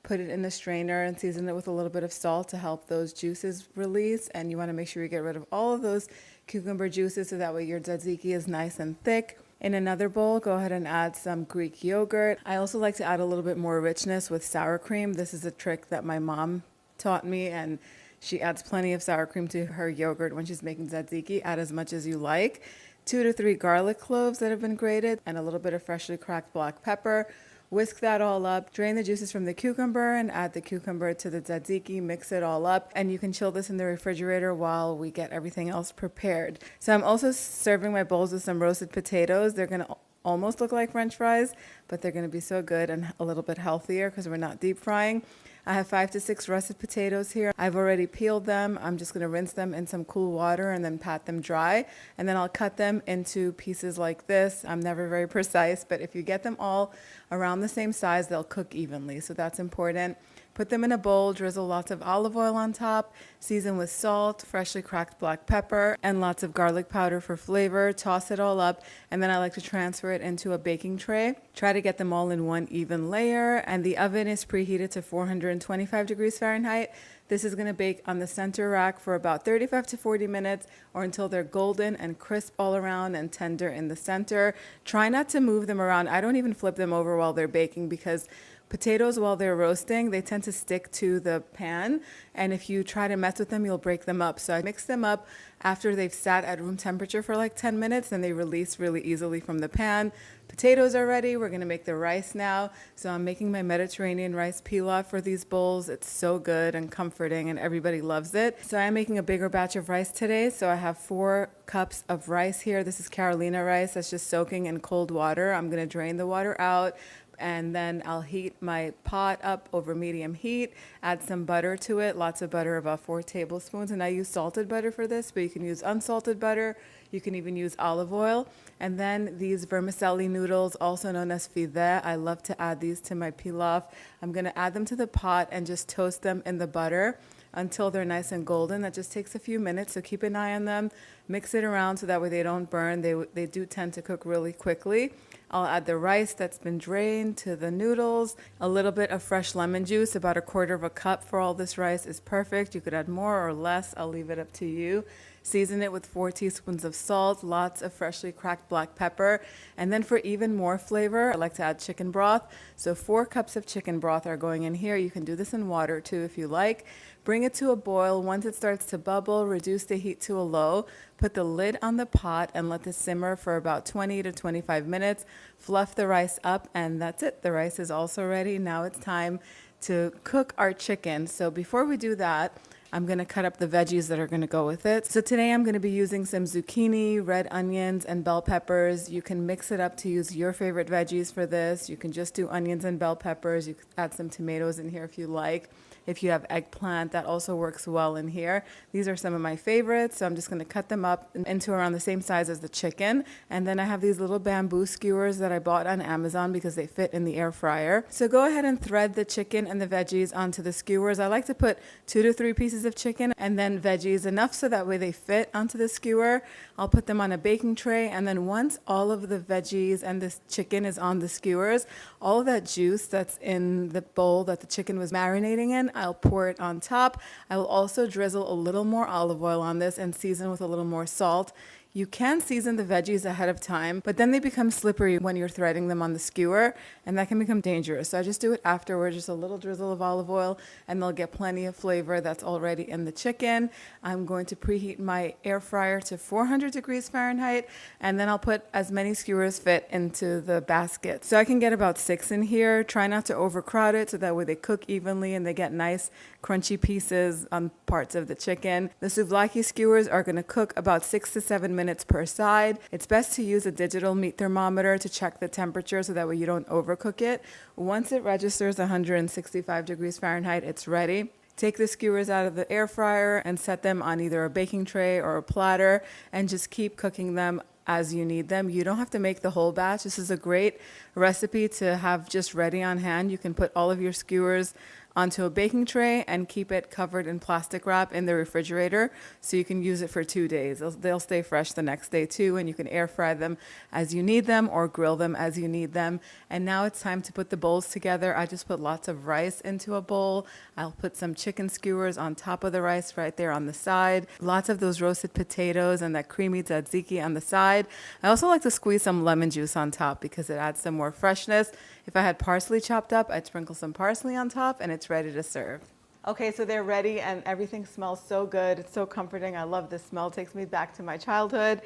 Put it in a strainer and season it with a little bit of salt to help those juices release. And you want to make sure you get rid of all of those cucumber juices so that way your tzatziki is nice and thick. In another bowl, go ahead and add some Greek yogurt. I also like to add a little bit more richness with sour cream. This is a trick that my mom taught me, and she adds plenty of sour cream to her yogurt when she's making tzatziki. Add as much as you like. 2 to 3 garlic cloves that have been grated and a little bit of freshly cracked black pepper. Whisk that all up, drain the juices from the cucumber and add the cucumber to the tzatziki, mix it all up, and you can chill this in the refrigerator while we get everything else prepared. So I'm also serving my bowls with some roasted potatoes. They're gonna almost look like French fries, but they're gonna be so good and a little bit healthier because we're not deep frying. I have 5 to 6 russet potatoes here. I've already peeled them. I'm just gonna rinse them in some cool water and then pat them dry. And then I'll cut them into pieces like this. I'm never very precise, but if you get them all around the same size, they'll cook evenly. So that's important. Put them in a bowl, drizzle lots of olive oil on top, season with salt, freshly cracked black pepper, and lots of garlic powder for flavor. Toss it all up, and then I like to transfer it into a baking tray. Try to get them all in one even layer, and the oven is preheated to 460 125 degrees Fahrenheit. This is going to bake on the center rack for about 35 to 40 minutes or until they're golden and crisp all around and tender in the center. Try not to move them around. I don't even flip them over while they're baking because potatoes, while they're roasting, they tend to stick to the pan, and if you try to mess with them, you'll break them up. So I mix them up after they've sat at room temperature for like 10 minutes, and they release really easily from the pan. Potatoes are ready. We're gonna make the rice now. So I'm making my Mediterranean rice pilaf for these bowls. It's so good and comforting, and everybody loves it. So I'm making a bigger batch of rice today. So I have 4 cups of rice here. This is Carolina rice that's just soaking in cold water. I'm gonna drain the water out, and then I'll heat my pot up over medium heat, add some butter to it, lots of butter, about 4 tablespoons. And I use salted butter for this, but you can use unsalted butter. You can even use olive oil. And then these vermicelli noodles, also known as feta, I love to add these to my pilaf. I'm gonna add them to the pot and just toast them in the butter until they're nice and golden. That just takes a few minutes, so keep an eye on them. Mix it around so that way they don't burn. They do tend to cook really quickly. I'll add the rice that's been drained to the noodles. A little bit of fresh lemon juice, about 1/4 cup for all this rice is perfect. You could add more or less. I'll leave it up to you. Season it with 4 teaspoons of salt, lots of freshly cracked black pepper. And then for even more flavor, I like to add chicken broth. So 4 cups of chicken broth are going in here. You can do this in water too if you like. Bring it to a boil. Once it starts to bubble, reduce the heat to a low. Put the lid on the pot and let this simmer for about 20 to 25 minutes. Fluff the rice up, and that's it. The rice is also ready. Now it's time to cook our chicken. So before we do that, I'm going to cut up the veggies that are going to go with it. So today I'm going to be using some zucchini, red onions, and bell peppers. You can mix it up to use your favorite veggies for this. You can just do onions and bell peppers. You could add some tomatoes in here if you like. If you have eggplant, that also works well in here. These are some of my favorites, so I'm just going to cut them up into around the same size as the chicken. And then I have these little bamboo skewers that I bought on Amazon because they fit in the air fryer. So go ahead and thread the chicken and the veggies onto the skewers. I like to put 2 to 3 pieces of chicken and then veggies, enough so that way they fit onto the skewer. I'll put them on a baking tray, and then once all of the veggies and this chicken is on the skewers, all of that juice that's in the bowl that the chicken was marinating in, I'll pour it on top. I will also drizzle a little more olive oil on this and season with a little more salt. You can season the veggies ahead of time, but then they become slippery when you're threading them on the skewer, and that can become dangerous. So I just do it afterwards, just a little drizzle of olive oil, and they'll get plenty of flavor that's already in the chicken. I'm going to preheat my air fryer to 400 degrees Fahrenheit, and then I'll put as many skewers fit into the basket. So I can get about 6 in here. Try not to overcrowd it so that way they cook evenly and they get nice crunchy pieces on parts of the chicken. The souvlaki skewers are going to cook about 6 to 7 minutes per side. It's best to use a digital meat thermometer to check the temperature so that way you don't overcook it. Once it registers 165 degrees Fahrenheit, it's ready. Take the skewers out of the air fryer and set them on either a baking tray or a platter, and just keep cooking them as you need them. You don't have to make the whole batch. This is a great recipe to have just ready on hand. You can put all of your skewers onto a baking tray and keep it covered in plastic wrap in the refrigerator so you can use it for 2 days. They'll stay fresh the next day too, and you can air fry them as you need them or grill them as you need them. And now it's time to put the bowls together. I just put lots of rice into a bowl. I'll put some chicken skewers on top of the rice right there on the side. Lots of those roasted potatoes and that creamy tzatziki on the side. I also like to squeeze some lemon juice on top because it adds some more freshness. If I had parsley chopped up, I'd sprinkle some parsley on top, and it's ready to serve. Okay, so they're ready and everything smells so good. It's so comforting. I love this smell. It takes me back to my childhood.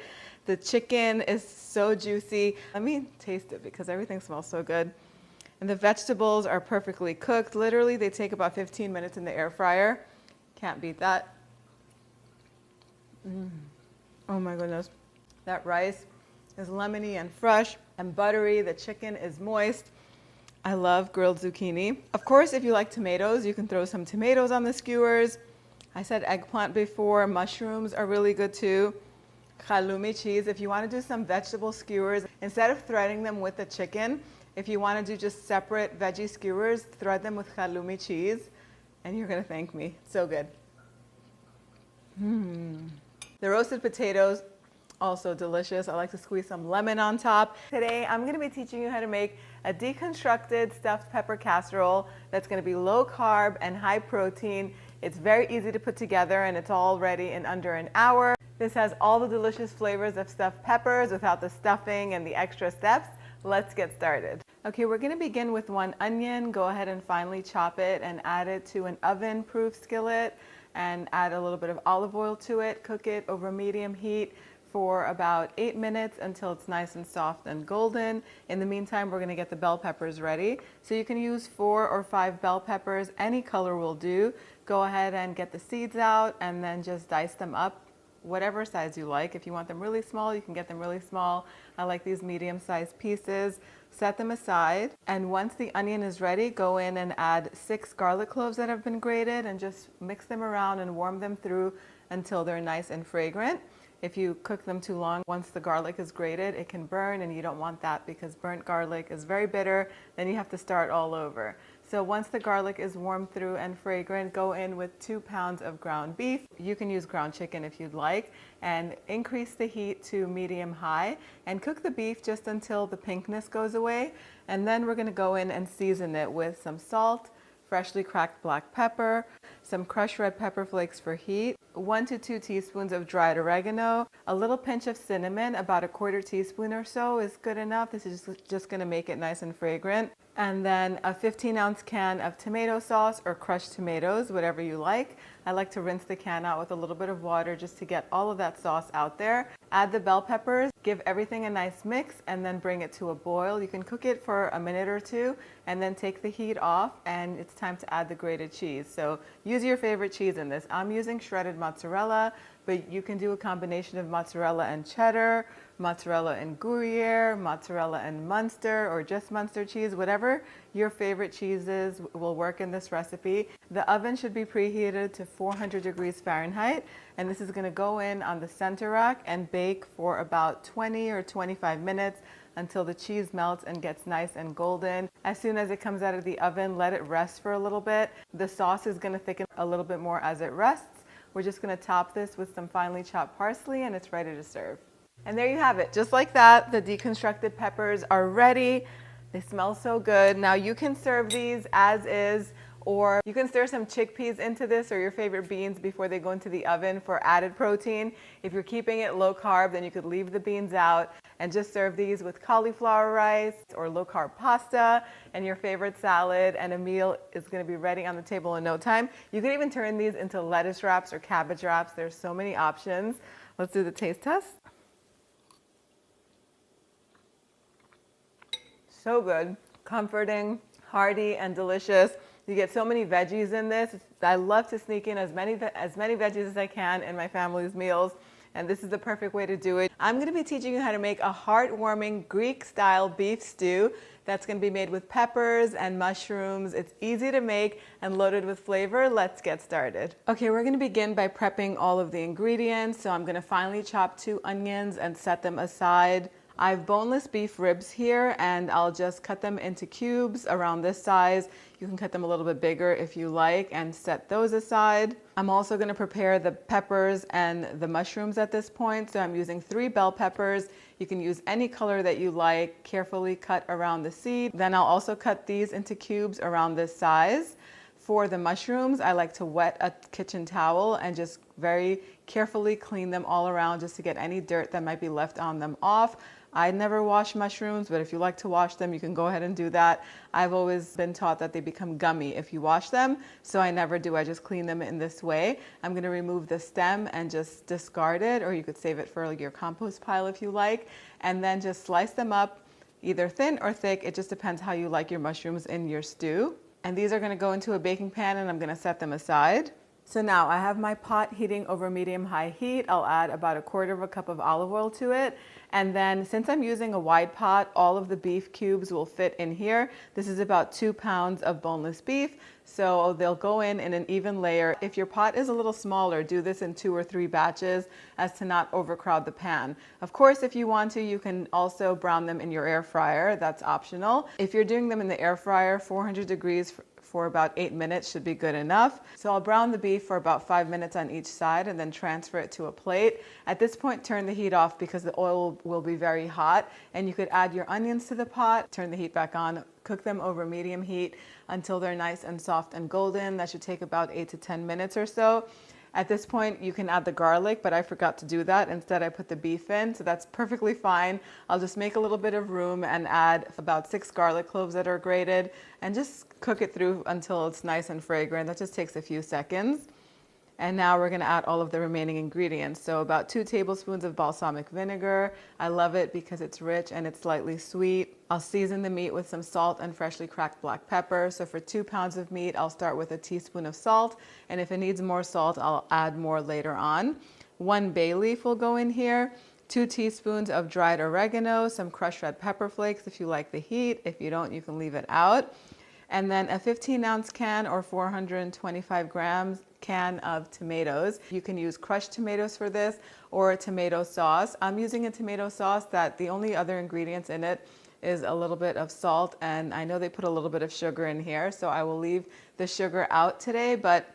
The chicken is so juicy. Let me taste it because everything smells so good. And the vegetables are perfectly cooked. Literally, they take about 15 minutes in the air fryer. Can't beat that. Oh my goodness. That rice is lemony and fresh and buttery. The chicken is moist. I love grilled zucchini. Of course, if you like tomatoes, you can throw some tomatoes on the skewers. I said eggplant before. Mushrooms are really good too. Halloumi cheese. If you want to do some vegetable skewers, instead of threading them with the chicken, if you want to do just separate veggie skewers, thread them with halloumi cheese, and you're going to thank me. So good. The roasted potatoes Also delicious. I like to squeeze some lemon on top. Today, I'm gonna be teaching you how to make a deconstructed stuffed pepper casserole that's gonna be low carb and high protein. It's very easy to put together and it's all ready in under an hour. This has all the delicious flavors of stuffed peppers without the stuffing and the extra steps. Let's get started. Okay, we're gonna begin with 1 onion. Go ahead and finely chop it and add it to an oven-proof skillet and add a little bit of olive oil to it. Cook it over medium heat for about 8 minutes until it's nice and soft and golden. In the meantime, we're gonna get the bell peppers ready. So you can use 4 or 5 bell peppers, any color will do. Go ahead and get the seeds out and then just dice them up whatever size you like. If you want them really small, you can get them really small. I like these medium-sized pieces. Set them aside, and once the onion is ready, go in and add 6 garlic cloves that have been grated and just mix them around and warm them through until they're nice and fragrant. If you cook them too long, once the garlic is grated, it can burn, and you don't want that because burnt garlic is very bitter. Then you have to start all over. So once the garlic is warmed through and fragrant, go in with 2 pounds of ground beef. You can use ground chicken if you'd like, and increase the heat to medium-high and cook the beef just until the pinkness goes away. And then we're gonna go in and season it with some salt, freshly cracked black pepper, some crushed red pepper flakes for heat, 1 to 2 teaspoons of dried oregano, a little pinch of cinnamon, about 1/4 teaspoon or so is good enough. This is just gonna make it nice and fragrant. And then a 15-ounce can of tomato sauce or crushed tomatoes, whatever you like. I like to rinse the can out with a little bit of water just to get all of that sauce out there. Add the bell peppers, give everything a nice mix, and then bring it to a boil. You can cook it for a minute or 2 and then take the heat off, and it's time to add the grated cheese. So use your favorite cheese in this. I'm using shredded mozzarella, but you can do a combination of mozzarella and cheddar, mozzarella and Gruyere, mozzarella and Munster, or just Munster cheese. Whatever your favorite cheeses will work in this recipe. The oven should be preheated to 400 degrees Fahrenheit, and this is going to go in on the center rack and bake for about 20 or 25 minutes until the cheese melts and gets nice and golden. As soon as it comes out of the oven, let it rest for a little bit. The sauce is going to thicken a little bit more as it rests. We're just going to top this with some finely chopped parsley, and it's ready to serve. And there you have it. Just like that, the deconstructed peppers are ready. They smell so good. Now you can serve these as is, or you can stir some chickpeas into this or your favorite beans before they go into the oven for added protein. If you're keeping it low carb, then you could leave the beans out and just serve these with cauliflower rice or low carb pasta and your favorite salad, and a meal is going to be ready on the table in no time. You could even turn these into lettuce wraps or cabbage wraps. There's so many options. Let's do the taste test. So good, comforting, hearty, and delicious. You get so many veggies in this. I love to sneak in as many veggies as I can in my family's meals, and this is the perfect way to do it. I'm going to be teaching you how to make a heartwarming Greek-style beef stew that's going to be made with peppers and mushrooms. It's easy to make and loaded with flavor. Let's get started. Okay, we're going to begin by prepping all of the ingredients. So I'm going to finely chop 2 onions and set them aside. I have boneless beef ribs here, and I'll just cut them into cubes around this size. You can cut them a little bit bigger if you like and set those aside. I'm also going to prepare the peppers and the mushrooms at this point. So I'm using 3 bell peppers. You can use any color that you like, carefully cut around the seed. Then I'll also cut these into cubes around this size. For the mushrooms, I like to wet a kitchen towel and just very carefully clean them all around just to get any dirt that might be left on them off. I never wash mushrooms, but if you like to wash them, you can go ahead and do that. I've always been taught that they become gummy if you wash them, so I never do. I just clean them in this way. I'm going to remove the stem and just discard it, or you could save it for your compost pile if you like, and then just slice them up, either thin or thick. It just depends how you like your mushrooms in your stew. And these are going to go into a baking pan, and I'm going to set them aside. So now I have my pot heating over medium-high heat. I'll add about 1/4 cup of olive oil to it. And then since I'm using a wide pot, all of the beef cubes will fit in here. This is about 2 pounds of boneless beef, so they'll go in an even layer. If your pot is a little smaller, do this in 2 or 3 batches as to not overcrowd the pan. Of course, if you want to, you can also brown them in your air fryer. That's optional. If you're doing them in the air fryer, 400 degrees for about 8 minutes should be good enough. So I'll brown the beef for about 5 minutes on each side and then transfer it to a plate. At this point, turn the heat off because the oil will be very hot, and you could add your onions to the pot, turn the heat back on, cook them over medium heat until they're nice and soft and golden. That should take about 8 to 10 minutes or so. At this point, you can add the garlic, but I forgot to do that. Instead, I put the beef in, so that's perfectly fine. I'll just make a little bit of room and add about 6 garlic cloves that are grated and just cook it through until it's nice and fragrant. That just takes a few seconds. And now we're gonna add all of the remaining ingredients. So about 2 tablespoons of balsamic vinegar. I love it because it's rich and it's slightly sweet. I'll season the meat with some salt and freshly cracked black pepper. So for 2 pounds of meat, I'll start with a teaspoon of salt. And if it needs more salt, I'll add more later on. 1 bay leaf will go in here. 2 teaspoons of dried oregano, some crushed red pepper flakes if you like the heat. If you don't, you can leave it out. And then a 15-ounce can or 425 grams can of tomatoes. You can use crushed tomatoes for this or a tomato sauce. I'm using a tomato sauce that the only other ingredients in it is a little bit of salt, and I know they put a little bit of sugar in here, so I will leave the sugar out today, but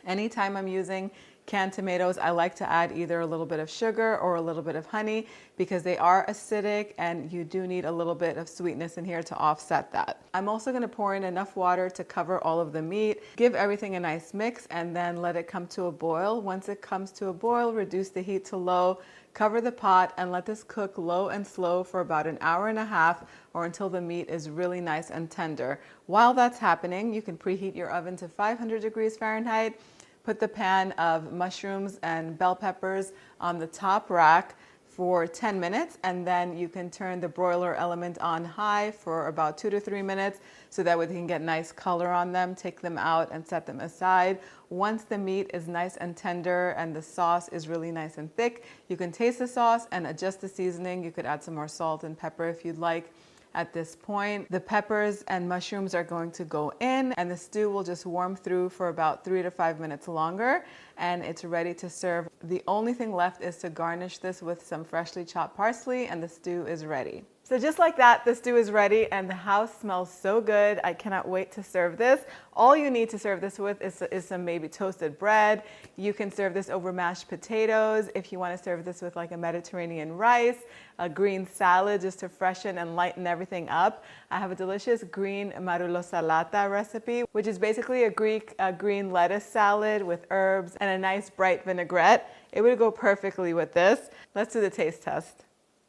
anytime I'm using canned tomatoes, I like to add either a little bit of sugar or a little bit of honey because they are acidic and you do need a little bit of sweetness in here to offset that. I'm also going to pour in enough water to cover all of the meat, give everything a nice mix, and then let it come to a boil. Once it comes to a boil, reduce the heat to low, cover the pot, and let this cook low and slow for about an hour and a half or until the meat is really nice and tender. While that's happening, you can preheat your oven to 500 degrees Fahrenheit. Put the pan of mushrooms and bell peppers on the top rack for 10 minutes, and then you can turn the broiler element on high for about 2 to 3 minutes so that way they can get nice color on them. Take them out and set them aside. Once the meat is nice and tender and the sauce is really nice and thick, you can taste the sauce and adjust the seasoning. You could add some more salt and pepper if you'd like. At this point, the peppers and mushrooms are going to go in, and the stew will just warm through for about 3 to 5 minutes longer, and it's ready to serve. The only thing left is to garnish this with some freshly chopped parsley, and the stew is ready. So just like that, the stew is ready and the house smells so good. I cannot wait to serve this. All you need to serve this with is some maybe toasted bread. You can serve this over mashed potatoes. If you want to serve this with like a Mediterranean rice, a green salad just to freshen and lighten everything up. I have a delicious green marullo salata recipe, which is basically a Greek green lettuce salad with herbs and a nice bright vinaigrette. It would go perfectly with this. Let's do the taste test.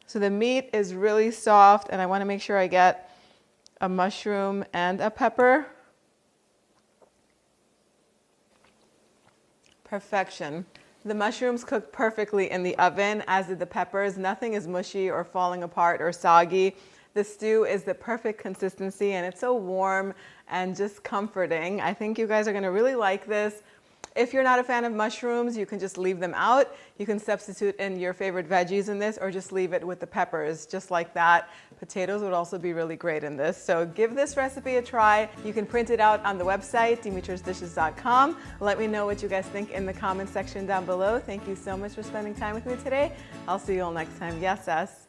So the meat is really soft, and I want to make sure I get a mushroom and a pepper. Perfection. The mushrooms cooked perfectly in the oven, as did the peppers. Nothing is mushy or falling apart or soggy. The stew is the perfect consistency, and it's so warm and just comforting. I think you guys are going to really like this. If you're not a fan of mushrooms, you can just leave them out. You can substitute in your favorite veggies in this or just leave it with the peppers, just like that. Potatoes would also be really great in this. So give this recipe a try. You can print it out on the website, dimitrasdishes.com. Let me know what you guys think in the comment section down below. Thank you so much for spending time with me today. I'll see you all next time. Yes, yes.